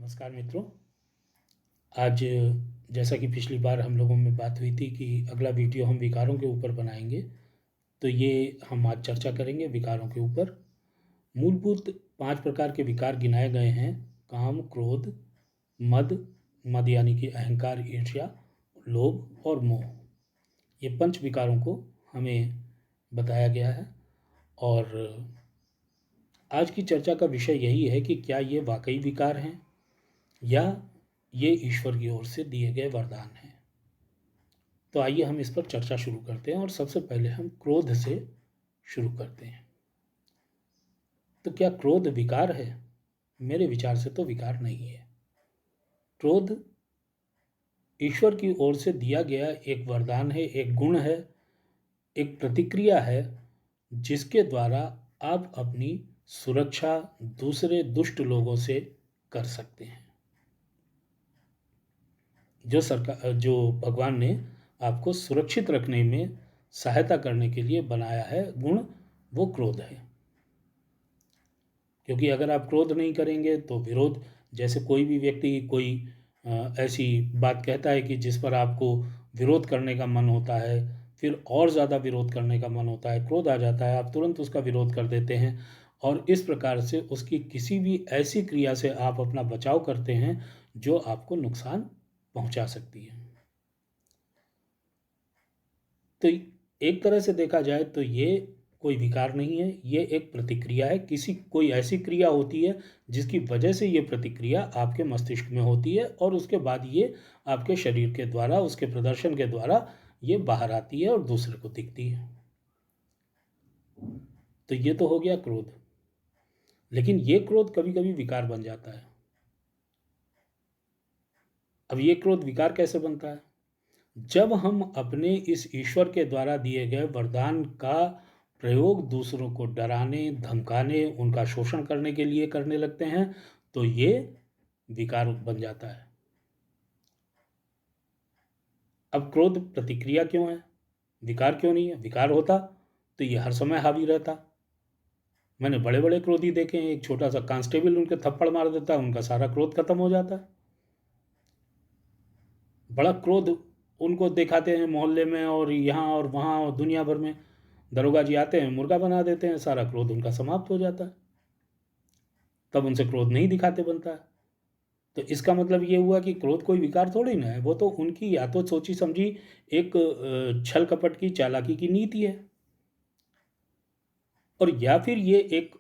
नमस्कार मित्रों। आज जैसा कि पिछली बार हम लोगों में बात हुई थी कि अगला वीडियो हम विकारों के ऊपर बनाएंगे, तो ये हम आज चर्चा करेंगे विकारों के ऊपर। मूलभूत 5 प्रकार के विकार गिनाए गए हैं: काम, क्रोध, मद, मद यानी कि अहंकार, ईर्ष्या, लोभ और मोह। ये पंच विकारों को हमें बताया गया है और आज की चर्चा का विषय यही है कि क्या ये वाकई विकार हैं या ये ईश्वर की ओर से दिए गए वरदान हैं। तो आइए हम इस पर चर्चा शुरू करते हैं और सबसे पहले हम क्रोध से शुरू करते हैं। तो क्या क्रोध विकार है? मेरे विचार से तो विकार नहीं है। क्रोध ईश्वर की ओर से दिया गया एक वरदान है, एक गुण है, एक प्रतिक्रिया है जिसके द्वारा आप अपनी सुरक्षा दूसरे दुष्ट लोगों से कर सकते हैं। जो भगवान ने आपको सुरक्षित रखने में सहायता करने के लिए बनाया है गुण, वो क्रोध है। क्योंकि अगर आप क्रोध नहीं करेंगे तो विरोध, जैसे कोई भी व्यक्ति कोई ऐसी बात कहता है कि जिस पर आपको विरोध करने का मन होता है, फिर और ज़्यादा विरोध करने का मन होता है, क्रोध आ जाता है, आप तुरंत उसका विरोध कर देते हैं और इस प्रकार से उसकी किसी भी ऐसी क्रिया से आप अपना बचाव करते हैं जो आपको नुकसान पहुंचा सकती है। तो एक तरह से देखा जाए तो ये कोई विकार नहीं है, ये एक प्रतिक्रिया है। कोई ऐसी क्रिया होती है जिसकी वजह से ये प्रतिक्रिया आपके मस्तिष्क में होती है और उसके बाद ये आपके शरीर के द्वारा, उसके प्रदर्शन के द्वारा ये बाहर आती है और दूसरे को दिखती है। तो ये तो हो गया क्रोध। लेकिन ये क्रोध कभी कभी विकार बन जाता है। अब ये क्रोध विकार कैसे बनता है? जब हम अपने इस ईश्वर के द्वारा दिए गए वरदान का प्रयोग दूसरों को डराने, धमकाने, उनका शोषण करने के लिए करने लगते हैं, तो ये विकार बन जाता है। अब क्रोध प्रतिक्रिया क्यों है, विकार क्यों नहीं है? विकार होता तो ये हर समय हावी रहता। मैंने बड़े बड़े क्रोधी देखे हैं, एक छोटा सा कांस्टेबल उनके थप्पड़ मार देता है, उनका सारा क्रोध खत्म हो जाता है। बड़ा क्रोध उनको दिखाते हैं मोहल्ले में और यहाँ और वहाँ और दुनिया भर में। दरोगा जी आते हैं, मुर्गा बना देते हैं, सारा क्रोध उनका समाप्त हो जाता है। तब उनसे क्रोध नहीं दिखाते बनता है। तो इसका मतलब ये हुआ कि क्रोध कोई विकार थोड़ी ना है, वो तो उनकी या तो सोची समझी एक छल कपट की, चालाकी की नीति है, और या फिर ये एक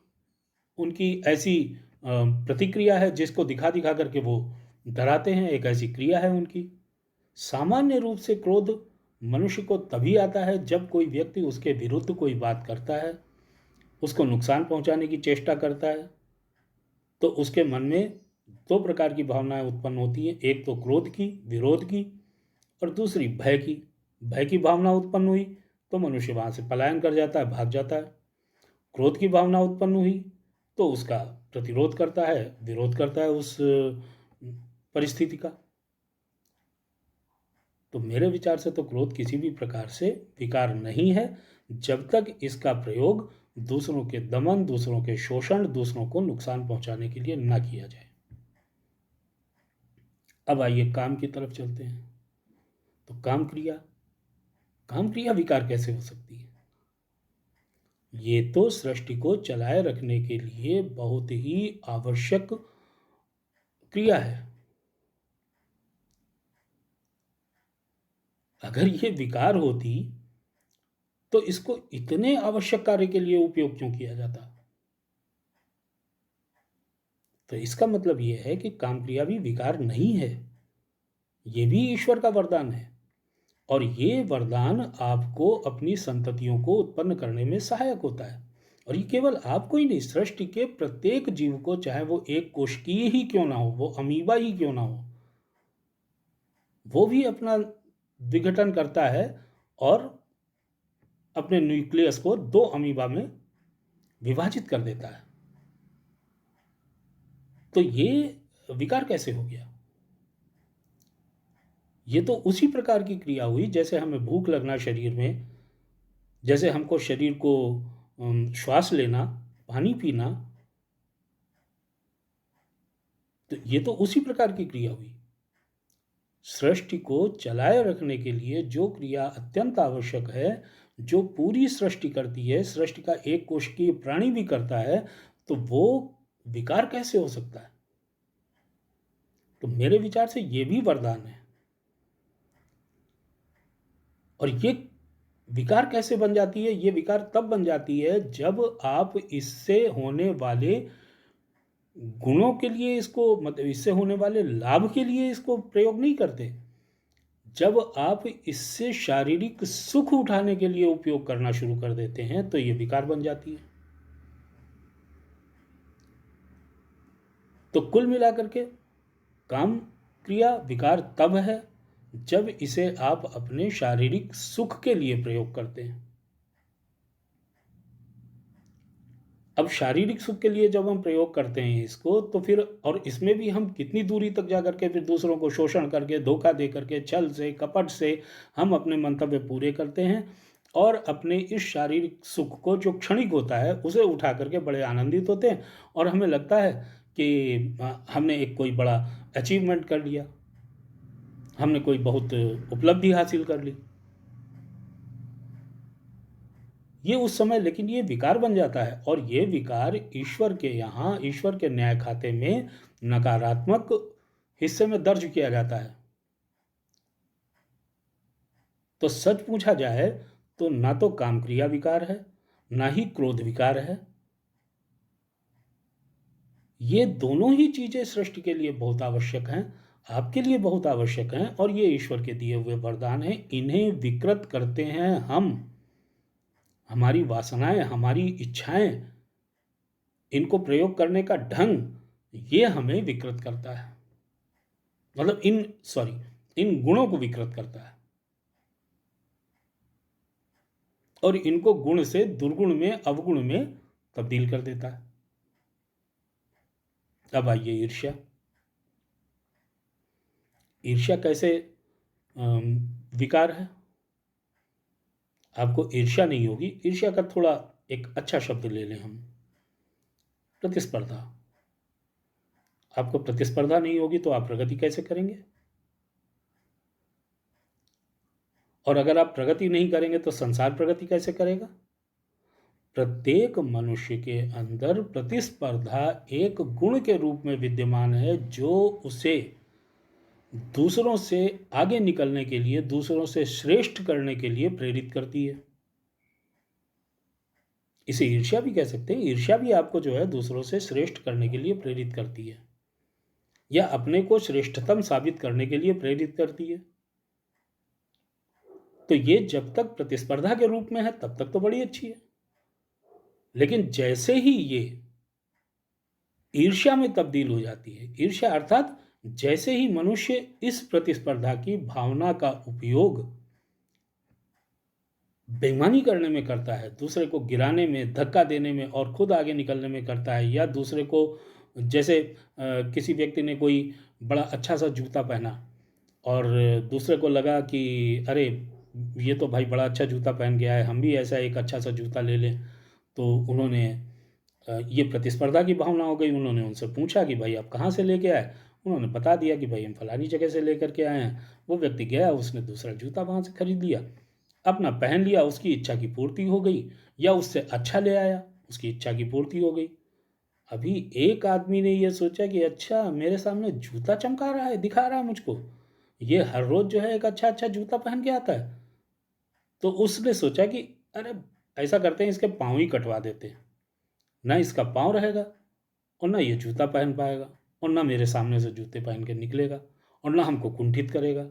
उनकी ऐसी प्रतिक्रिया है जिसको दिखा दिखा करके वो डराते हैं। एक ऐसी क्रिया है उनकी। सामान्य रूप से क्रोध मनुष्य को तभी आता है जब कोई व्यक्ति उसके विरुद्ध कोई बात करता है, उसको नुकसान पहुंचाने की चेष्टा करता है। तो उसके मन में दो प्रकार की भावनाएं उत्पन्न होती हैं, एक तो क्रोध की, विरोध की, और दूसरी भय की। भय की भावना उत्पन्न हुई तो मनुष्य वहां से पलायन कर जाता है, भाग जाता है। क्रोध की भावना उत्पन्न हुई तो उसका प्रतिरोध करता है, विरोध करता है उस परिस्थिति का। तो मेरे विचार से तो क्रोध किसी भी प्रकार से विकार नहीं है जब तक इसका प्रयोग दूसरों के दमन, दूसरों के शोषण, दूसरों को नुकसान पहुंचाने के लिए ना किया जाए। अब आइए काम की तरफ चलते हैं। तो काम क्रिया विकार कैसे हो सकती है? ये तो सृष्टि को चलाए रखने के लिए बहुत ही आवश्यक क्रिया है। अगर ये विकार होती तो इसको इतने आवश्यक कार्य के लिए उपयोग क्यों किया जाता? तो इसका मतलब ये है कि काम क्रिया भी विकार नहीं है, ये भी ईश्वर का वरदान है। और ये वरदान आपको अपनी संततियों को उत्पन्न करने में सहायक होता है। और ये केवल आपको ही नहीं, सृष्टि के प्रत्येक जीव को, चाहे वो एक कोशिकीय ही क्यों ना हो, वो अमीबा ही क्यों ना हो, वो भी अपना विघटन करता है और अपने न्यूक्लियस को दो अमीबा में विभाजित कर देता है। तो ये विकार कैसे हो गया? ये तो उसी प्रकार की क्रिया हुई जैसे हमें भूख लगना शरीर में, जैसे हमको शरीर को श्वास लेना, पानी पीना। तो ये तो उसी प्रकार की क्रिया हुई। सृष्टि को चलाए रखने के लिए जो क्रिया अत्यंत आवश्यक है, जो पूरी सृष्टि करती है, सृष्टि का एक कोशिकीय प्राणी भी करता है, तो वो विकार कैसे हो सकता है? तो मेरे विचार से ये भी वरदान है। और ये विकार कैसे बन जाती है? ये विकार तब बन जाती है जब आप इससे होने वाले गुणों के लिए इसको, मतलब इससे होने वाले लाभ के लिए इसको प्रयोग नहीं करते। जब आप इससे शारीरिक सुख उठाने के लिए उपयोग करना शुरू कर देते हैं तो ये विकार बन जाती है। तो कुल मिलाकर के काम क्रिया विकार तब है जब इसे आप अपने शारीरिक सुख के लिए प्रयोग करते हैं। अब शारीरिक सुख के लिए जब हम प्रयोग करते हैं इसको, तो फिर और इसमें भी हम कितनी दूरी तक जा करके फिर दूसरों को शोषण करके, धोखा दे करके, छल से, कपट से हम अपने मंतव्य पूरे करते हैं और अपने इस शारीरिक सुख को जो क्षणिक होता है उसे उठा करके बड़े आनंदित होते हैं और हमें लगता है कि हमने एक कोई बड़ा अचीवमेंट कर लिया, हमने कोई बहुत उपलब्धि हासिल कर ली। ये उस समय लेकिन ये विकार बन जाता है और ये विकार ईश्वर के यहाँ, ईश्वर के न्याय खाते में नकारात्मक हिस्से में दर्ज किया जाता है। तो सच पूछा जाए तो ना तो काम क्रिया विकार है, ना ही क्रोध विकार है। ये दोनों ही चीजें सृष्टि के लिए बहुत आवश्यक हैं, आपके लिए बहुत आवश्यक हैं और ये ईश्वर के दिए हुए वरदान हैं। इन्हें विकृत करते हैं हम, हमारी वासनाएं, हमारी इच्छाएं, इनको प्रयोग करने का ढंग ये हमें विकृत करता है, मतलब इन गुणों को विकृत करता है और इनको गुण से दुर्गुण में, अवगुण में तब्दील कर देता है। अब आइए ईर्ष्या। ईर्ष्या कैसे विकार है? आपको ईर्ष्या नहीं होगी। ईर्ष्या का थोड़ा एक अच्छा शब्द ले लें हम, प्रतिस्पर्धा। आपको प्रतिस्पर्धा नहीं होगी तो आप प्रगति कैसे करेंगे? और अगर आप प्रगति नहीं करेंगे तो संसार प्रगति कैसे करेगा? प्रत्येक मनुष्य के अंदर प्रतिस्पर्धा एक गुण के रूप में विद्यमान है जो उसे दूसरों से आगे निकलने के लिए, दूसरों से श्रेष्ठ करने के लिए प्रेरित करती है। इसे ईर्ष्या भी कह सकते हैं। ईर्ष्या भी आपको जो है दूसरों से श्रेष्ठ करने के लिए प्रेरित करती है या अपने को श्रेष्ठतम साबित करने के लिए प्रेरित करती है। तो ये जब तक प्रतिस्पर्धा के रूप में है तब तक तो बड़ी अच्छी है, लेकिन जैसे ही ये ईर्ष्या में तब्दील हो जाती है, ईर्ष्या अर्थात जैसे ही मनुष्य इस प्रतिस्पर्धा की भावना का उपयोग बेईमानी करने में करता है, दूसरे को गिराने में, धक्का देने में और खुद आगे निकलने में करता है, या दूसरे को जैसे किसी व्यक्ति ने कोई बड़ा अच्छा सा जूता पहना और दूसरे को लगा कि अरे ये तो भाई बड़ा अच्छा जूता पहन गया है, हम भी ऐसा एक अच्छा सा जूता ले लें। तो उन्होंने ये प्रतिस्पर्धा की भावना हो गई। उन्होंने उनसे पूछा कि भाई आप कहाँ से लेके आए? उन्होंने बता दिया कि भाई हम फलानी जगह से लेकर के आए हैं। वो व्यक्ति गया, उसने दूसरा जूता वहाँ से खरीद लिया, अपना पहन लिया, उसकी इच्छा की पूर्ति हो गई, या उससे अच्छा ले आया, उसकी इच्छा की पूर्ति हो गई। अभी एक आदमी ने ये सोचा कि अच्छा मेरे सामने जूता चमका रहा है, दिखा रहा है मुझको, ये हर रोज जो है एक अच्छा अच्छा जूता पहन के आता है। तो उसने सोचा कि अरे ऐसा करते हैं, इसके पाँव ही कटवा देते हैं, ना इसका पाँव रहेगा और ना ये जूता पहन पाएगा और ना मेरे सामने से जूते पहन के निकलेगा और ना हमको कुंठित करेगा।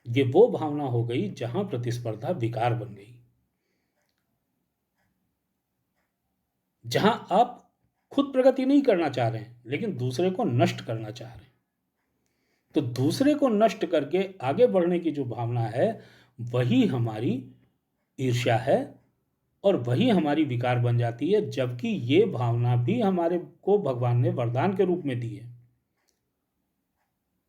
ये वो भावना हो गई जहां प्रतिस्पर्धा विकार बन गई, जहां आप खुद प्रगति नहीं करना चाह रहे हैं लेकिन दूसरे को नष्ट करना चाह रहे हैं। तो दूसरे को नष्ट करके आगे बढ़ने की जो भावना है वही हमारी ईर्ष्या है और वही हमारी विकार बन जाती है, जबकि ये भावना भी हमारे को भगवान ने वरदान के रूप में दी है।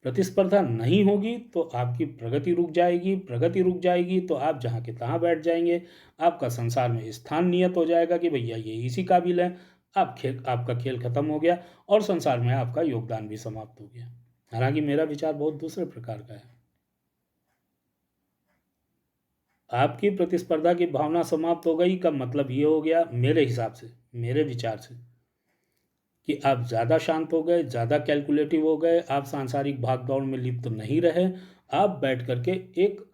प्रतिस्पर्धा नहीं होगी तो आपकी प्रगति रुक जाएगी, प्रगति रुक जाएगी तो आप जहाँ के तहाँ बैठ जाएंगे, आपका संसार में स्थान नियत हो जाएगा कि भैया ये इसी काबिल है, आपका खेल खत्म हो गया और संसार में आपका योगदान भी समाप्त हो गया। हालांकि मेरा विचार बहुत दूसरे प्रकार का है। आपकी प्रतिस्पर्धा की भावना समाप्त हो गई का मतलब ये हो गया, मेरे हिसाब से, मेरे विचार से, कि आप ज़्यादा शांत हो गए, ज़्यादा कैलकुलेटिव हो गए, आप सांसारिक भाग दौड़ में लिप्त तो नहीं रहे। आप बैठ करके एक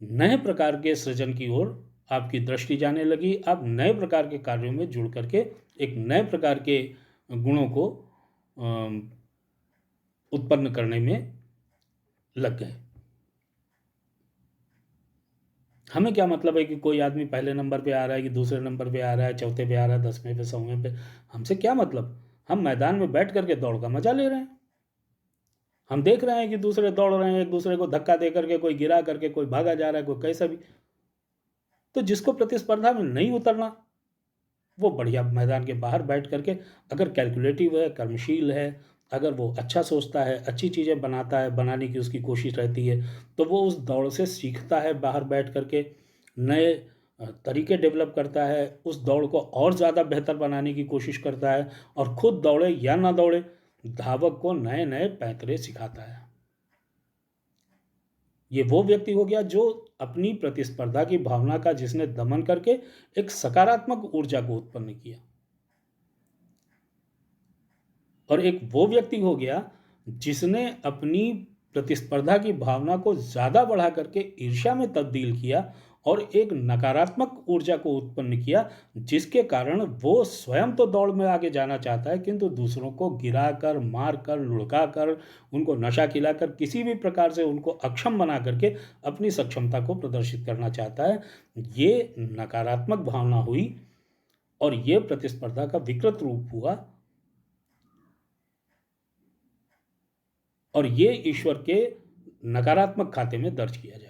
नए प्रकार के सृजन की ओर आपकी दृष्टि जाने लगी। आप नए प्रकार के कार्यों में जुड़ करके एक नए प्रकार के गुणों को उत्पन्न करने में लग गए। हमें क्या मतलब है कि कोई आदमी पहले नंबर पे आ रहा है, कि दूसरे नंबर पे आ रहा है, चौथे पे आ रहा है, 10वें पे, 100वें पे, हमसे क्या मतलब? हम मैदान में बैठ करके दौड़ का मजा ले रहे हैं। हम देख रहे हैं कि दूसरे दौड़ रहे हैं, एक दूसरे को धक्का दे करके, कोई गिरा करके, कोई भागा जा रहा है, कोई कैसा भी। तो जिसको प्रतिस्पर्धा में नहीं उतरना, वो बढ़िया मैदान के बाहर बैठ करके, अगर कैलकुलेटिव है, कर्मशील है, अगर वो अच्छा सोचता है, अच्छी चीज़ें बनाता है, बनाने की उसकी कोशिश रहती है, तो वो उस दौड़ से सीखता है, बाहर बैठ करके नए तरीके डेवलप करता है, उस दौड़ को और ज़्यादा बेहतर बनाने की कोशिश करता है, और खुद दौड़े या ना दौड़े, धावक को नए नए पैंतरे सिखाता है। ये वो व्यक्ति हो गया जो अपनी प्रतिस्पर्धा की भावना का, जिसने दमन करके एक सकारात्मक ऊर्जा को उत्पन्न किया। और एक वो व्यक्ति हो गया जिसने अपनी प्रतिस्पर्धा की भावना को ज़्यादा बढ़ा करके ईर्ष्या में तब्दील किया और एक नकारात्मक ऊर्जा को उत्पन्न किया, जिसके कारण वो स्वयं तो दौड़ में आगे जाना चाहता है, किंतु दूसरों को गिराकर, मारकर, लुढ़काकर, उनको नशा खिलाकर, किसी भी प्रकार से उनको अक्षम बना करके अपनी सक्षमता को प्रदर्शित करना चाहता है। ये नकारात्मक भावना हुई और ये प्रतिस्पर्धा का विकृत रूप हुआ, और ये ईश्वर के नकारात्मक खाते में दर्ज किया जाएगा।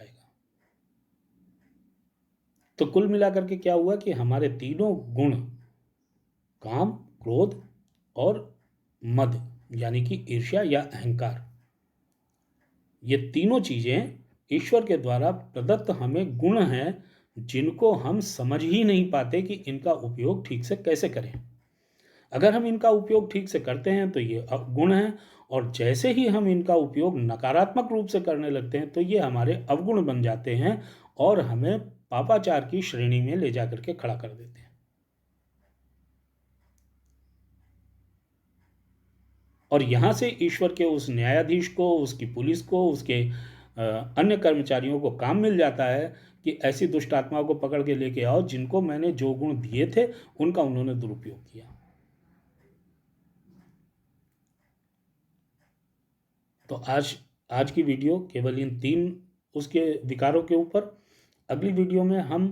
तो कुल मिलाकर के क्या हुआ कि हमारे तीनों गुण, काम, क्रोध और मद, यानी कि ईर्ष्या या अहंकार, ये तीनों चीजें ईश्वर के द्वारा प्रदत्त हमें गुण हैं, जिनको हम समझ ही नहीं पाते कि इनका उपयोग ठीक से कैसे करें। अगर हम इनका उपयोग ठीक से करते हैं तो ये गुण हैं, और जैसे ही हम इनका उपयोग नकारात्मक रूप से करने लगते हैं तो ये हमारे अवगुण बन जाते हैं और हमें पापाचार की श्रेणी में ले जाकर के खड़ा कर देते हैं। और यहाँ से ईश्वर के उस न्यायाधीश को, उसकी पुलिस को, उसके अन्य कर्मचारियों को काम मिल जाता है कि ऐसी दुष्ट आत्माओं को पकड़ के लेके आओ जिनको मैंने जो गुण दिए थे उनका उन्होंने दुरुपयोग किया। तो आज की वीडियो केवल इन 3 उसके विकारों के ऊपर। अगली वीडियो में हम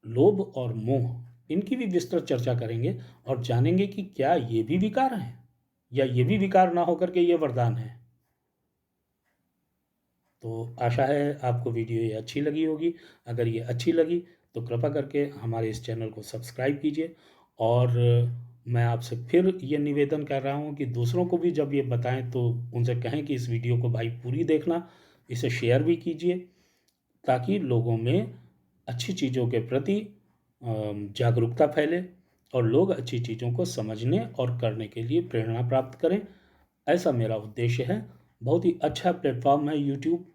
लोभ और मोह, इनकी भी विस्तृत चर्चा करेंगे और जानेंगे कि क्या ये भी विकार हैं, या ये भी विकार ना होकर के ये वरदान है। तो आशा है आपको वीडियो ये अच्छी लगी होगी। अगर ये अच्छी लगी तो कृपा करके हमारे इस चैनल को सब्सक्राइब कीजिए, और मैं आपसे फिर ये निवेदन कर रहा हूँ कि दूसरों को भी जब ये बताएं तो उनसे कहें कि इस वीडियो को भाई पूरी देखना, इसे शेयर भी कीजिए, ताकि लोगों में अच्छी चीज़ों के प्रति जागरूकता फैले और लोग अच्छी चीज़ों को समझने और करने के लिए प्रेरणा प्राप्त करें। ऐसा मेरा उद्देश्य है। बहुत ही अच्छा प्लेटफॉर्म है यूट्यूब,